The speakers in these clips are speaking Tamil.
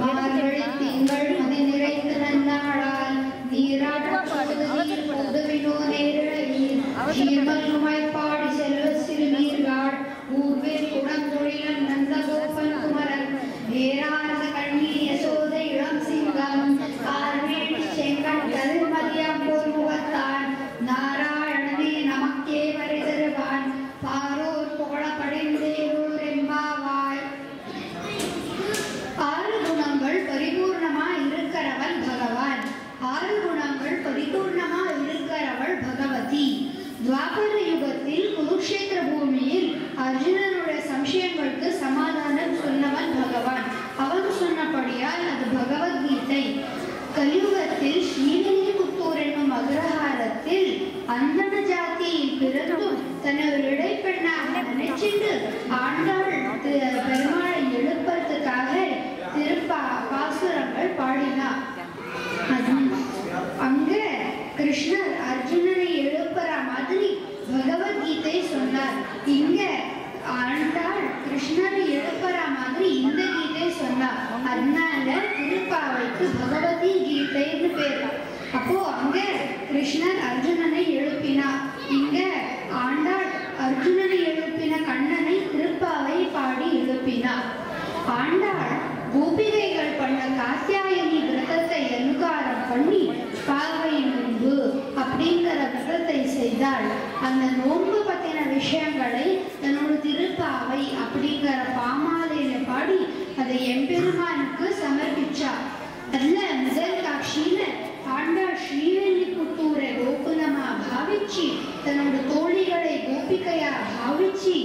மார்கழி திங்கள் மதி நிறைந்து நன்னாளால் நீராட்டோ நேரிழையில் சீர்மல்குமைப்பாடி செல்வ சிறுநீர்காள் ஊர்வேல் குணந்தொழிலன் நந்தகோபன் குமரன் ஏரார்ந்த கண்ணீர் யசோத இளம் சிங்கம் கார்மேடி செங்கண் கதிர்மதியம் போல் முகத்தான் நாராயணனே நமக்கே வரை தருவான் பாரோர் புகழ படிந்தேரூர் எம்பாவாய். ஆறு குணங்கள் பரிபூர்ணமா இருக்கிறவன் பகவான். ஆறு குணங்கள் பரிபூர்ணமா இருக்கிறவள் பகவதி. துவாபர யுகத்தில் குருக்ஷேத்திர பூமியில் அர்ஜுனனுடைய சம்சயங்களுக்கு சமாதானம் சொன்னவன் பகவான். அவன் சொன்னபடியால் அது பகவத்கீதை. கலியுகத்தில் ஸ்ரீவில்லிபுத்தூர் என்னும் அக்ரஹாரத்தில் அந்தன ஜாதியில் பிறந்தும் தன்னை ஒரு இடைப்பெண்ணாக நினைச்சிட்டு ஆண்டாள் பெருமாளை எழுப்பதற்காக பாசுரங்கள் பாடினார். அங்க கிருஷ்ணர் அர்ஜுனனை எழுப்புற மாதிரி பகவத்கீதை சொன்னார். இங்க ஆண்டாள் கிருஷ்ணரை எழுப்புற மாதிரி இந்த கீதை சொன்னார். அதனால திருப்பாவைக்கு பகவதி கீதைன்னு பேர். அப்போ அங்க கிருஷ்ணர் அர்ஜுனனை எழுப்பினார். இங்க ஆண்டாள் அர்ஜுனனை எழுப்பின கண்ணனை திருப்பாவை பாடி எழுப்பினார். ஆண்டாள் கோபிகைகள் பண்ண காத்தியாயனி விரதத்தை அனுகாரம் பண்ணி பாவை நோன்பு அப்படிங்கிற விரதத்தை செய்தாள். அந்த நோன்பு பத்தின விஷயங்களை தன்னோட திருப்பாவை அப்படிங்கிற பாமாலையில பாடி அதை எம்பெருமானுக்கு சமர்ப்பிச்சார். அதுல முதல் காட்சியில ஆண்டாள் ஸ்ரீவில்லிபுத்தூரை கோகுலமா பாவிச்சு தன்னோட தோழிகளை கோபிகையா பாவிச்சு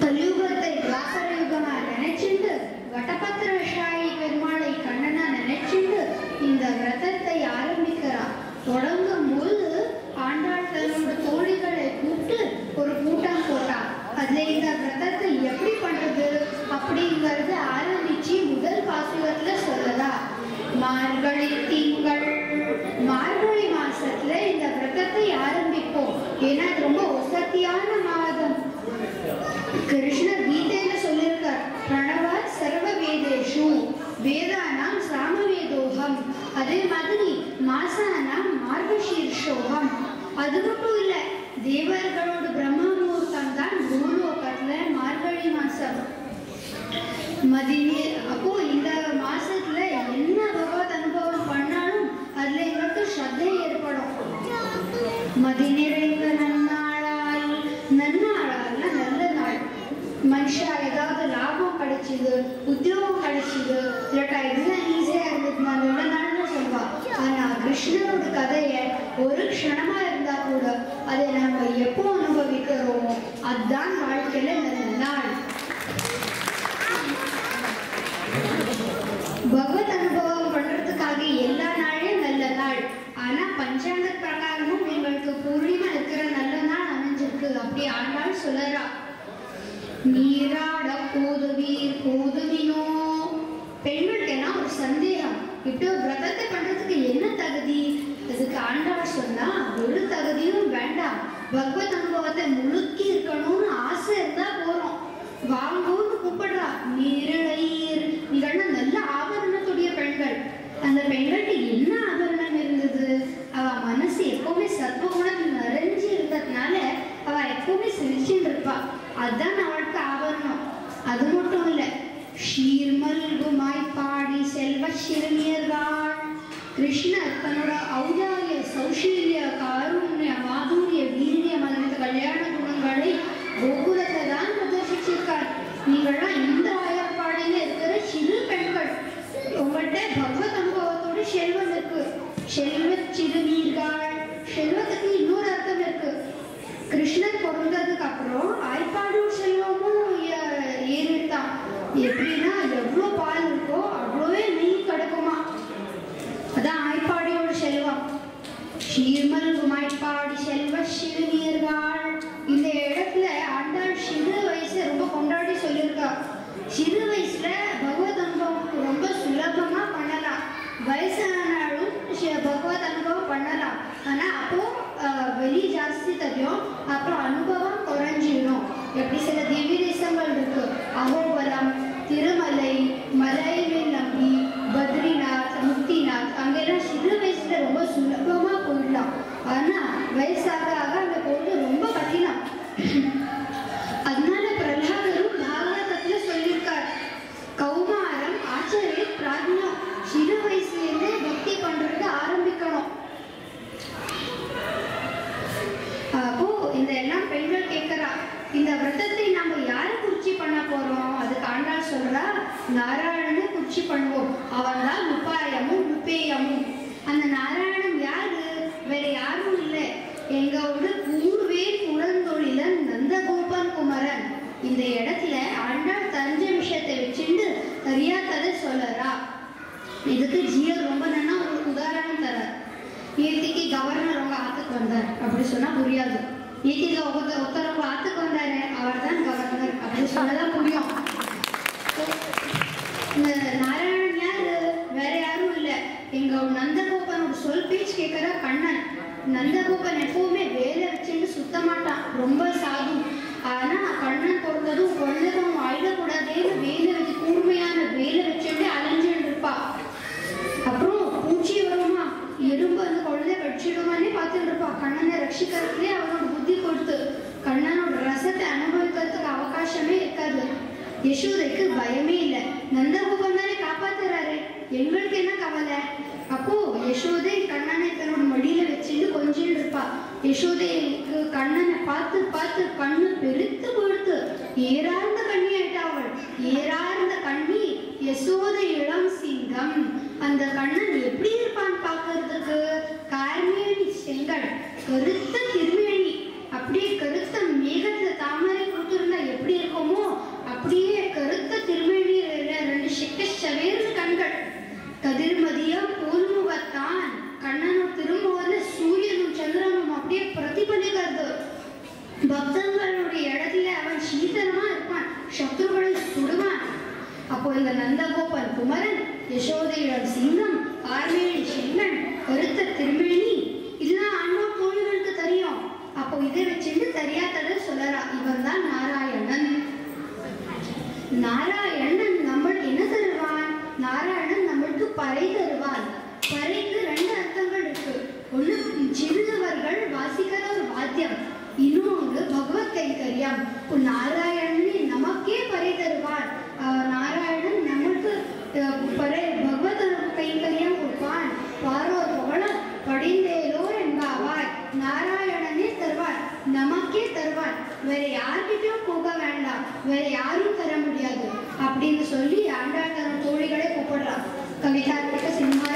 கலியுகத்தை துவாபர யுகமா நினைச்சுண்டு வட்டபத்திரசாயி பெருமாளை கண்ணனா நினைச்சுண்டு இந்த விரதத்தை ஆரம்பிக்கிறார். தொடங்கும் போது ஆண்டாள் தன்னோட தோழிகளை கூப்பிட்டு ஒரு கூட்டம் போட்டார். அதுல இந்த விரதத்தை எப்படி பண்றது அப்படிங்கறது ஆரம்பிச்சு முதல் பாசுரத்துல சொல்லலாம். மார்கழி திங்கள், மார்கழி மாசத்துல இந்த விரதத்தை ஆரம்பிப்போம். ஏன்னா அது ரொம்ப வசதியான மாதம். கிருஷ்ணர் கீதையில சொல்லியிருக்கார், பிரணவ சர்வ வேதேஷு வேதானாம் சாமவேதோகம். அதே மாதிரி மாசானாம் மார்கசீர்ஷோகம். அது மட்டும் இல்ல, தேவர்களோட பிரம்ம முகூர்த்தம் தான் பூலோகத்துல மார்கழி மாசம். அப்போ இந்த மாசத்துல என்ன பகவத் அனுபவம் பண்ணாலும் அதுல எங்களுக்கு ஸ்ரத்தை ஏற்படும். மதி நிறைந்த நன்னாளால், நன்னாளால்னா நல்ல நாள். மனுஷா ஏதாவது லாபம் கிடைச்சது, உத்தியோகம் கிடைச்சது, இல்லாட்டா இதுதான் ஈஸியா இருந்தது நல்ல நாள்னு சொல்வா. ஆனா கிருஷ்ணரோட கதைய ஒரு க்ஷணமா இருந்தா கூட அதை நம்ம எப்போ அனுபவிக்கிறோமோ அதுதான் வாழ்க்கையில நல்ல நாள். பகவத் அனுபவம் பண்றதுக்காக எல்லா நாளையும் நல்ல நாள். ஆனா பஞ்சாங்க பிரகாரமும் எங்களுக்கு பூர்ணிமா இருக்கிற நல்ல நாள் அமைஞ்சிருக்கு அப்படி ஆண்டாள் சொல்லறா. நீராட போதுவீர் போதுவினோ. பெண்களுக்கு என்ன ஒரு சந்தேகம், இப்படி ஒரு விரதத்தை பண்றதுக்கு என்ன தகுதி? அதுக்கு ஆண்டாள் சொன்னா ஒரு தகுதியும் வேண்டாம். பகவத் அனுபவத்தை முழுக்கி இருக்கணும்னு ஆசை இருந்தா போறோம். வாங்கோன்னு கூப்பிடுறா. நீரிழையீர், நீங்கள்லாம் நல்ல ஆபரணத்துடைய பெண்கள். அந்த பெண்களுக்கு என்ன ஆபரணம் இருந்தது? அவ மனசு எப்பவுமே சத்வகுணம் நிறைஞ்சு இருந்ததுனால அவ எப்பவுமே சிரிச்சுட்டு இருப்பா. அதுதான் அவளுக்கு ஆபரணம். அது மட்டும் இல்ல, ஷீர்மல்குமாய் பாடி செல்வ சிறுமியர்கள். கிருஷ்ணர் தன்னோட ஔதாரிய சௌஷீல்ய காருண்ய மாதுரிய வீரிய மதித்த கல்யாண குணங்களை கோகுலத்தை தான் பிரதர்சிச்சிருக்கார். நீங்கள்லாம் இந்த ஆயப்பாடையில இருக்கிற சிறு பெண்கள். உங்கள்கிட்ட பகவத் அனுபவத்தோட செல்வம் இருக்கு. செல்வ சிறுநீர்கள். செல்வத்துக்கு இன்னொரு அர்த்தம் இருக்கு. கிருஷ்ணர் பிறந்ததுக்கு அப்புறம் ஆய்ப்பாடூர் செல்வமும் ஏறிட்டான். எப்படின்னா எவ்வளோ பால் இருக்கோ அவ்வளோவே நெய் கிடைக்குமா. அதான் ஆய்ப்பாடியோட செல்வம். ஷீர்மல்குமாய்ப்பாடி செல்வ சிறுநீர்கள். இந்த இடத்துல ஆண்டாள் சிறு வயசு ரொம்ப கொண்டாடி சொல்லியிருக்கா. சிறு வயசுல பகவத் அனுபவம் ரொம்ப சுலபமா பண்ணலாம். வயசானாலும் பகவத் அனுபவம் பண்ணலாம். ஆனா அப்போ வெளி ஜாஸ்தி தெரியும், அப்புறம் அனுபவம் குறைஞ்சிடும். எப்படி சில திவ்ய தேசங்கள் இருக்கு, அகோபலம், திருமலை, மலைவேல் நம்பி, பத்ரிநாத், முக்திநாத் அங்கெல்லாம் சிறு வயசுல ரொம்ப சுலபமா போயிடலாம். ஆனா வயசாக ஆக அந்த போது ரொம்ப கடினம். அதனால பிரகலாதரும் பாகவதத்துல சொல்லியிருக்கார், கௌமாரம் ஆச்சரிய பிராஜ்யம், சிறு வயசுல இருந்தே பக்தி பண்றது ஆரம்பிக்கணும். அப்போ இந்த எல்லாம் பெண்கள் கேட்கிறா, இந்த விரதத்தை நம்ம யாரை குறிச்சி பண்ண போறோம்? அதுக்கு ஆண்டாள் சொல்றா, நாராயணனை குறிச்சி பண்ணுவோம். அவன் தான் உபாயமும் உபேயமும். அந்த நாராயணன் யாரு? வேற யாரும் இல்லை, எங்களோட கூர்வேல் குழந்தொழிலன் நந்தகோபன் குமரன். இந்த இடத்துல ஆண்டாள் தெரிஞ்ச விஷயத்தை வச்சுட்டு தெரியாததை சொல்லறா. இதுக்கு ஜியர் ரொம்ப நல்லா ஒரு உதாரணம் தரார். நேத்திக்கு கவர்னர் உங்க ஆத்துக்கு வந்தார் அப்படி சொன்னா புரியாது. நேத்திக்கு ஒருத்தர் உங்க ஆத்துக்கு வந்தாரு, அவர் தான் கவர்னர் அப்படி சொல்லதான் புரியும். இந்த நாராயணன் யாரு? வேற யாரும் இல்லை, எங்க நந்தகோபனோட சொல் பேச்சு கேட்கிற கண்ணன். நந்தகோபன் எப்பவுமே வேலை வச்சுட்டு சுத்த மாட்டான், ரொம்ப சாது. ஆனா கண்ணன் பொறுத்ததும் கொள்ளதும் ஆயிடக்கூடாதேன்னு வேலை வச்சு கூர்மையான வேலை வச்சுட்டு அலைஞ்சுட்டு இருப்பா. அப்புறம் பூச்சி வருமா, எறும்பு அந்த குழந்தை கடிச்சிடுமானே பார்த்துட்டு இருப்பா. கண்ணனை ரட்சிக்கிறதுலே அவனோட புத்தி கொடுத்து கண்ணனோட ரசத்தை அனுபவிக்கிறதுக்கு அவகாசமே இருக்காது. யசோதைக்கு பயமே இல்லை, நந்தகோபன் தானே காப்பாத்துறாரு, எங்களுக்கு என்ன கவலை? அப்போ யசோதை கண்ணனை தன்னோட மடியில வச்சுட்டு கொஞ்சிட்டு இருப்பா. யசோதைக்கு கண்ணனை பார்த்து பார்த்து கண்ணு பெருத்து கொடுத்து ஏறார்ந்த கண்ணி ஆயிட்டா அவள். ஏறார்ந்த கண்ணி யசோதை இளம் சிங்கம். அந்த கண்ணன் எப்படி இருப்பான்னு பார்க்கறதுக்கு கார்மேனி செங்கல், கருத்த திருமேனி. அப்படியே கருத்த மேகத்துல தாமரை கொடுத்துருந்தா எப்படி இருக்குமோ அப்படியே கருத்த திருமேனி, ரெண்டு செக்கச்சவேர்ந்த கண்கள், கதிர்மதியம் பூர்முகத்தான். கண்ணனும் திரும்புவதில் சூரியனும் சந்திரனும் அப்படியே பிரதிபலிக்கிறது. பக்தர்களுடைய இடத்துல அவன் சீதனமா இருப்பான், சத்ருகளை சுடுவான். அப்போ இந்த நந்தகோபன் குமரன், யசோதையோட சிங்கம், ஆர்மேனி செங்கன், கருத்த திருமேனி, இதெல்லாம் ஆண்டோர் தோழிகளுக்கு தெரியும். அப்போ இதை வச்சுட்டு தெரியாததை சொல்லறா, இவன் தான் நாராயணன். நாராயணன் நம்மளுக்கு என்ன தருவான்? நாராயணன் நம்மளுக்கு பறை தருவான். பறைக்கு ரெண்டு அர்த்தங்கள் இருக்கு. ஒண்ணு சின்னவர்கள் வாசிக்கிற ஒரு வாத்தியம், இன்னொன்று பகவத் கைங்கரியம். நாராயணன் நமக்கே பறை தருவான். நாராயணன் நமக்கு பறை பகவத் கைங்கரியம் கொடுப்பான். பாரோர் புகழ படிந்தேலோர் என்பாவார். நாராயணனே தருவார், நமக்கே தருவார். வேற யார்கிட்டயும் போக வேண்டாம், வேற யாரும் தர முடியாது அப்படின்னு சொல்லி ஆண்டாள் தன் தோழிகளை கூப்பிடுறான். கவிதார்த்திக சினிமா